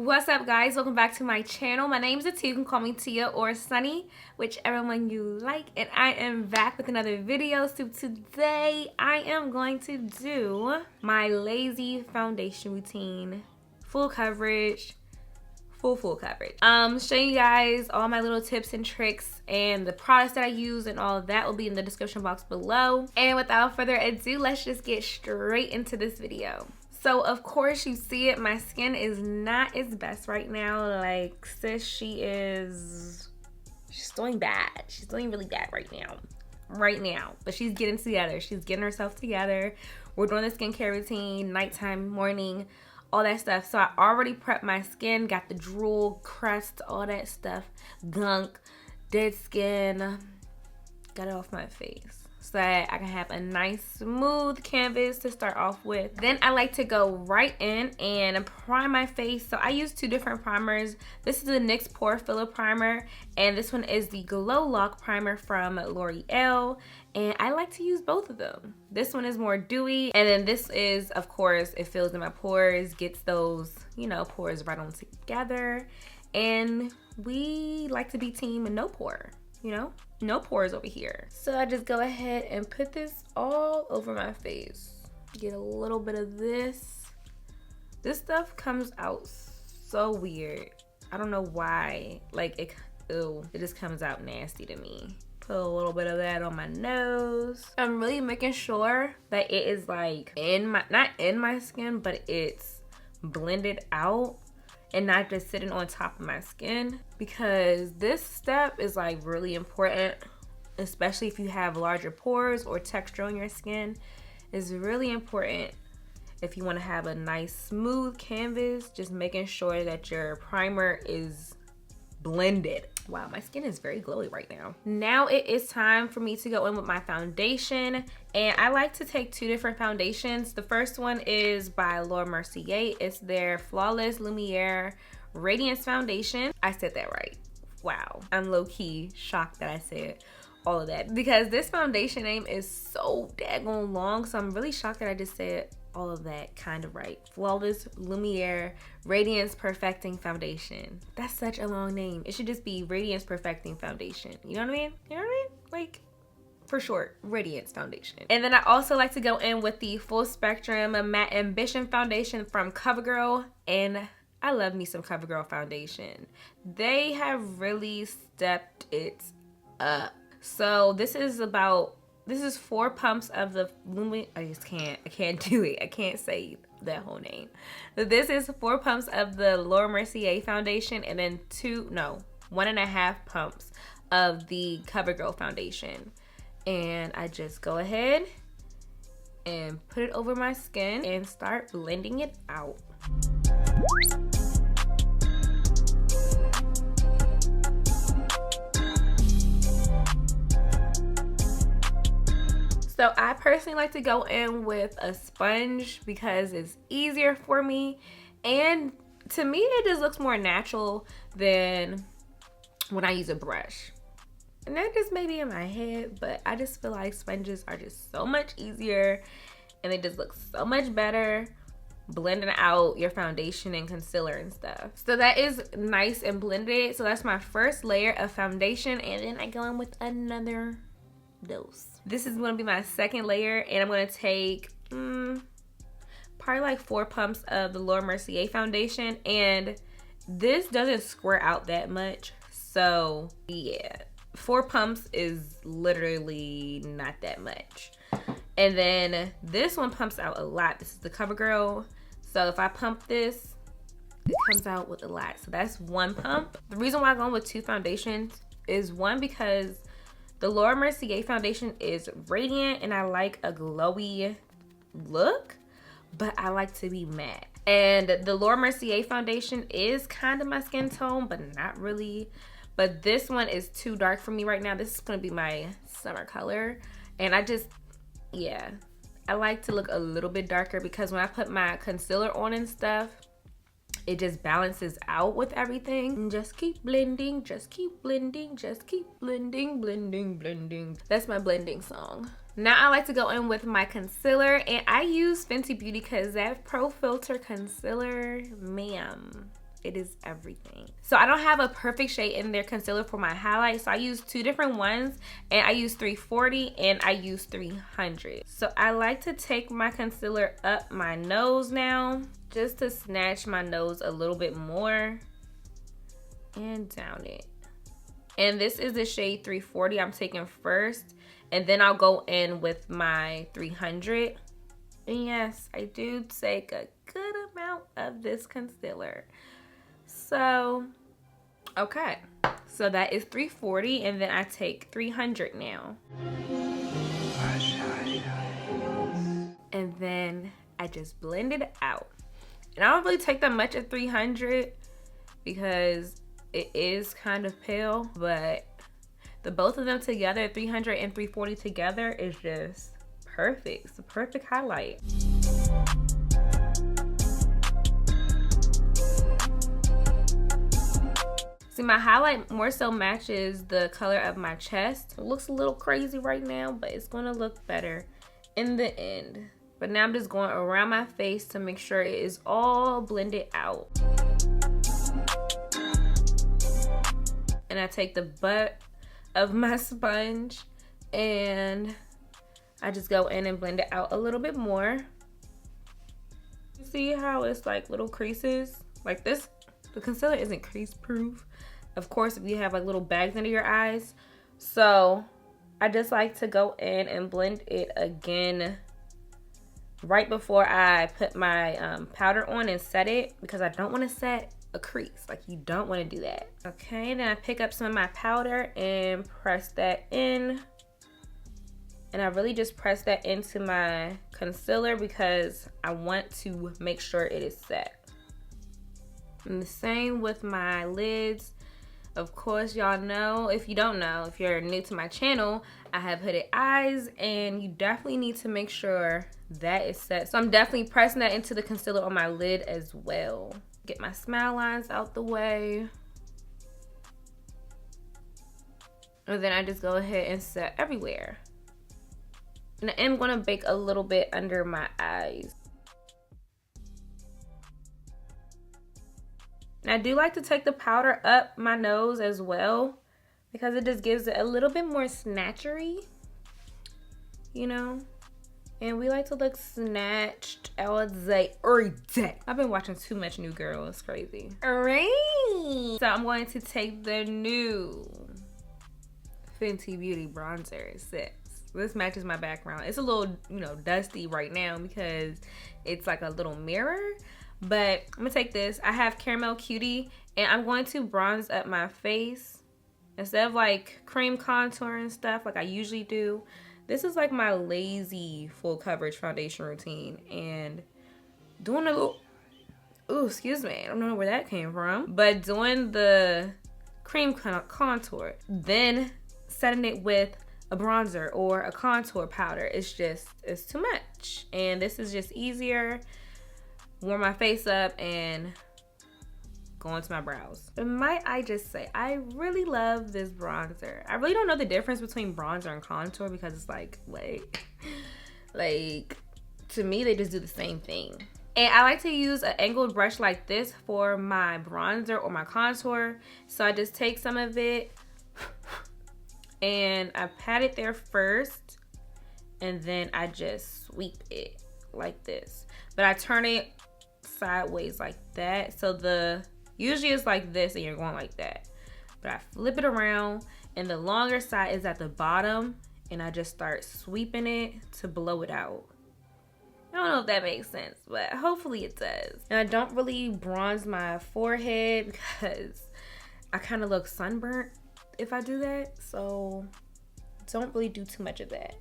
What's up, guys? Welcome back to my channel. My name is Tia. You can call me Tia or Sunny, whichever one you like. And I am back with another video. So today I am going to do my lazy foundation routine. Full coverage. Full coverage. Showing you guys all my little tips and tricks and the products that I use, and all of that will be in the description box below. And without further ado, let's just get straight into this video. So of course you see it, my skin is not its best right now. Like, sis, she's doing bad. She's doing really bad right now. But she's getting together. She's getting herself together. We're doing the skincare routine, nighttime, morning, all that stuff. So I already prepped my skin, got the drool, crust, all that stuff, gunk, dead skin, got it off my face so that I can have a nice smooth canvas to start off with. Then I like to go right in and prime my face. So I use two different primers. This is the NYX Pore Filler primer, and this one is the Glow Lock primer from Loreal, and I like to use both of them. This one is more dewy, and then this is, of course, it fills in my pores, gets those, you know, pores right on together. And we like to be team no pore, you know? No pores over here. So I just go ahead and put this all over my face. Get a little bit of this. This stuff comes out so weird. I don't know why. Like, it just comes out nasty to me. Put a little bit of that on my nose. I'm really making sure that it is like not in my skin, but it's blended out and not just sitting on top of my skin, because this step is like really important, especially if you have larger pores or texture on your skin. It's really important if you want to have a nice smooth canvas, just making sure that your primer is blended. Wow, my skin is very glowy right now. Now it is time for me to go in with my foundation, and I like to take two different foundations. The first one is by Mercier. It's their Flawless Lumiere Radiance foundation. I said that right. Wow, I'm low-key shocked that I said all of that, because this foundation name is so daggone long, so I'm really shocked that I just said all of that kind of right. Flawless Lumiere Radiance Perfecting Foundation. That's such a long name. It should just be Radiance Perfecting Foundation. You know what I mean? You know what I mean? Like, for short, Radiance Foundation. And then I also like to go in with the Full Spectrum Matte Ambition Foundation from Covergirl, and I love me some Covergirl foundation. They have really stepped it up. So this is 4 pumps of the Luminous. I can't do it. I can't say that whole name. But this is 4 pumps of the Mercier foundation, and then 1.5 pumps of the Covergirl foundation. And I just go ahead and put it over my skin and start blending it out. So I personally like to go in with a sponge because it's easier for me, and to me it just looks more natural than when I use a brush. And that just may be in my head, but I just feel like sponges are just so much easier and they just look so much better blending out your foundation and concealer and stuff. So that is nice and blended. So that's my first layer of foundation, and then I go in with another dose. This is going to be my second layer, and I'm going to take probably like 4 pumps of the Mercier foundation, and this doesn't square out that much, so yeah, 4 pumps is literally not that much. And then this one pumps out a lot. This is the Covergirl, so if I pump this, it comes out with a lot. So that's 1 pump. The reason why I'm going with 2 foundations is, one, because the Mercier foundation is radiant and I like a glowy look, but I like to be matte. And the Mercier foundation is kind of my skin tone, but not really. But this one is too dark for me right now. This is gonna be my summer color. And I like to look a little bit darker, because when I put my concealer on and stuff, it just balances out with everything. And just keep blending, just keep blending, just keep blending, blending, blending. That's my blending song. Now I like to go in with my concealer, and I use Fenty Beauty because that Pro Filt'r concealer, ma'am, It is everything. So I don't have a perfect shade in their concealer for my highlight. So I use two different ones, and I use 340 and I use 300. So I like to take my concealer up my nose now, just to snatch my nose a little bit more and down it. And this is the shade 340 I'm taking first, and then I'll go in with my 300. And yes, I do take a good amount of this concealer. So, okay. So that is 340, and then I take 300 now. And then I just blend it out. And I don't really take that much at 300 because it is kind of pale, but the both of them together, 300 and 340 together, is just perfect. It's a perfect highlight. See, my highlight more so matches the color of my chest. It looks a little crazy right now, but it's gonna look better in the end. But now I'm just going around my face to make sure it is all blended out. And I take the butt of my sponge and I just go in and blend it out a little bit more. You see how it's like little creases? Like this, the concealer isn't crease proof. Of course, if you have like little bags under your eyes. So I just like to go in and blend it again right before I put my powder on and set it, because I don't want to set a crease. Like, you don't want to do that. Okay, then I pick up some of my powder and press that in. And I really just press that into my concealer because I want to make sure it is set. And the same with my lids. Of course, y'all know, if you don't know, if you're new to my channel, I have hooded eyes, and you definitely need to make sure that is set. So I'm definitely pressing that into the concealer on my lid as well. Get my smile lines out the way. And then I just go ahead and set everywhere. And I am gonna bake a little bit under my eyes. And I do like to take the powder up my nose as well, because it just gives it a little bit more snatchery, you know? And we like to look snatched all day, every day. I've been watching too much New Girl, it's crazy. All right. So I'm going to take the new Fenty Beauty Bronzer 6. This matches my background. It's a little, you know, dusty right now because it's like a little mirror. But I'm gonna take this. I have Caramel Cutie, and I'm going to bronze up my face. Instead of like cream contour and stuff like I usually do, this is like my lazy full coverage foundation routine. And doing a little, ooh, excuse me, I don't know where that came from. But doing the cream contour, then setting it with a bronzer or a contour powder, it's too much. And this is just easier. Warm my face up and go into my brows. And might I just say, I really love this bronzer. I really don't know the difference between bronzer and contour because it's like to me, they just do the same thing. And I like to use an angled brush like this for my bronzer or my contour. So I just take some of it and I pat it there first, and then I just sweep it like this. But I turn it sideways like that. So usually it's like this and you're going like that. But I flip it around and the longer side is at the bottom, and I just start sweeping it to blow it out. I don't know if that makes sense, but hopefully it does. And I don't really bronze my forehead because I kind of look sunburnt if I do that. So don't really do too much of that.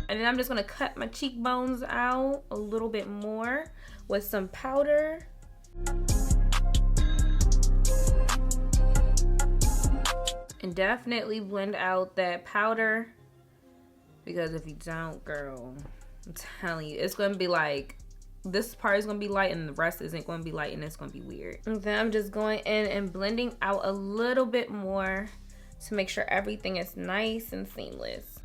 And then I'm just gonna cut my cheekbones out a little bit more with some powder. And definitely blend out that powder, because if you don't, girl, I'm telling you, it's gonna be like, this part is gonna be light and the rest isn't gonna be light, and it's gonna be weird. And then I'm just going in and blending out a little bit more to make sure everything is nice and seamless.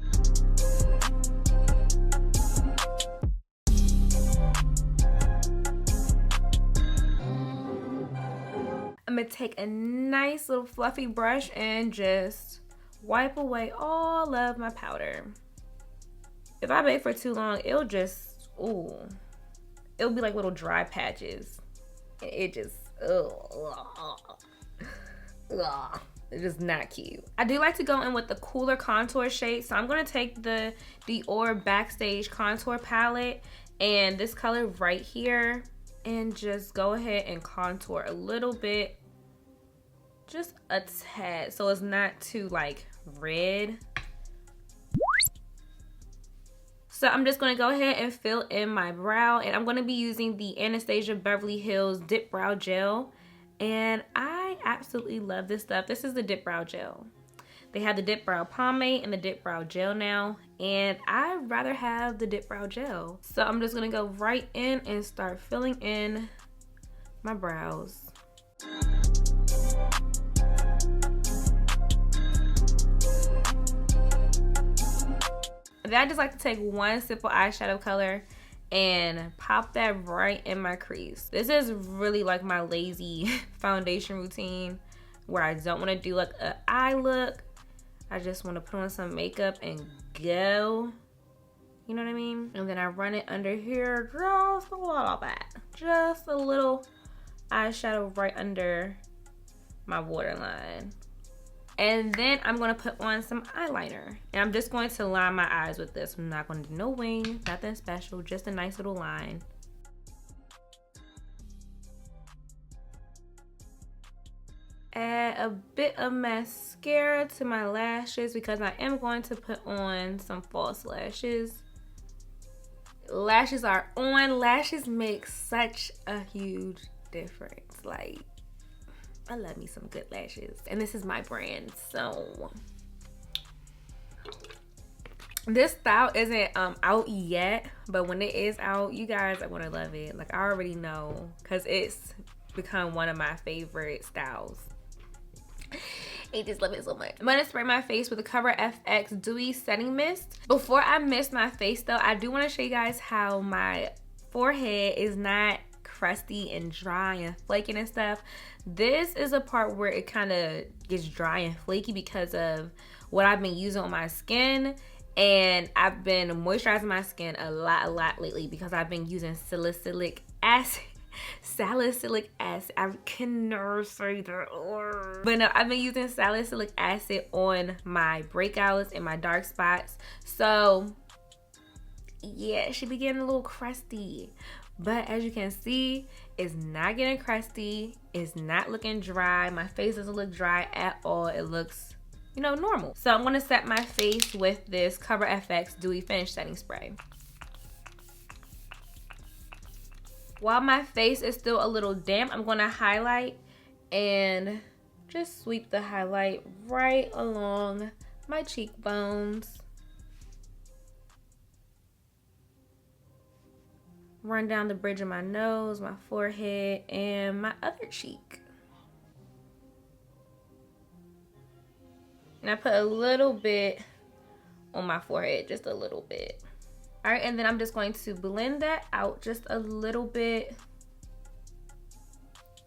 take a nice little fluffy brush and just wipe away all of my powder. If I bake for too long, it'll just, ooh, it'll be like little dry patches. It just, it's just not cute. I do like to go in with the cooler contour shade, so I'm gonna take the Dior Backstage contour palette and this color right here and just go ahead and contour a little bit, just a tad, so it's not too like red. So I'm just gonna go ahead and fill in my brow, and I'm gonna be using the Anastasia Beverly Hills Dip Brow Gel, and I absolutely love this stuff. This is the Dip Brow Gel. They have the Dip Brow Pomade and the Dip Brow Gel now, and I'd rather have the Dip Brow Gel. So I'm just gonna go right in and start filling in my brows. Then I just like to take one simple eyeshadow color and pop that right in my crease. This is really like my lazy foundation routine where I don't want to do like an eye look. I just want to put on some makeup and go. You know what I mean? And then I run it under here just a little bit. Just a little eyeshadow right under my waterline. And then I'm going to put on some eyeliner. And I'm just going to line my eyes with this. I'm not going to do no wing, nothing special, just a nice little line. Add a bit of mascara to my lashes because I am going to put on some false lashes. Lashes are on. Lashes make such a huge difference. Like, I love me some good lashes, and this is my brand. So this style isn't out yet, but when it is out, you guys are gonna love it. Like, I already know because it's become one of my favorite styles. I just love it so much. I'm gonna spray my face with the Cover FX Dewy Setting Mist. Before I mist my face though, I do want to show you guys how my forehead is not crusty and dry and flaky and stuff. This is a part where it kind of gets dry and flaky because of what I've been using on my skin, and I've been moisturizing my skin a lot lately because I've been using salicylic acid. I can never say that. But no, I've been using salicylic acid on my breakouts and my dark spots. So yeah, it should be getting a little crusty. But as you can see, it's not getting crusty. It's not looking dry. My face doesn't look dry at all. It looks, you know, normal. So I'm gonna set my face with this Cover FX Dewy Finish Setting Spray. While my face is still a little damp, I'm gonna highlight and just sweep the highlight right along my cheekbones. Run down the bridge of my nose, my forehead, and my other cheek. And I put a little bit on my forehead, just a little bit. All right, and then I'm just going to blend that out just a little bit,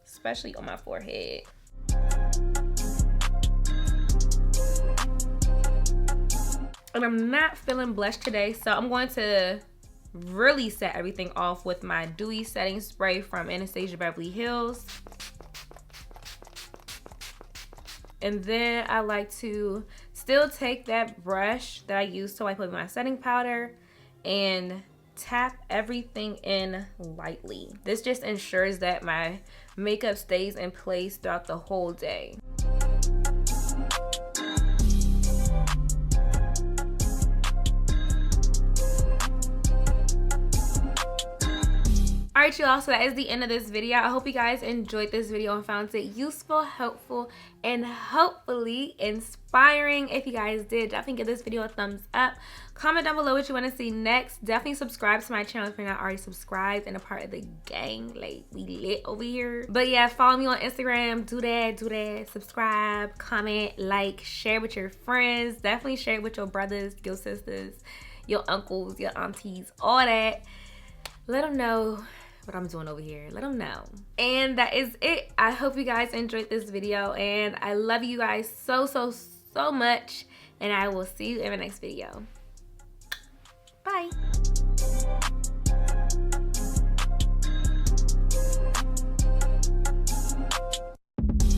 especially on my forehead. And I'm not feeling blush today, so I'm going to really set everything off with my Dewy Setting Spray from Anastasia Beverly Hills. And then I like to still take that brush that I used to wipe away my setting powder and tap everything in lightly. This just ensures that my makeup stays in place throughout the whole day. Alright y'all, so that is the end of this video. I hope you guys enjoyed this video and found it useful, helpful, and hopefully inspiring. If you guys did, definitely give this video a thumbs up. Comment down below what you want to see next. Definitely subscribe to my channel if you're not already subscribed and a part of the gang. Like, we lit over here. But yeah, follow me on Instagram. Do that. Subscribe, comment, like, share with your friends. Definitely share it with your brothers, your sisters, your uncles, your aunties, all that. Let them know what I'm doing over here. Let them know. And that is it. I hope you guys enjoyed this video, and I love you guys so much, and I will see you in the next video. Bye.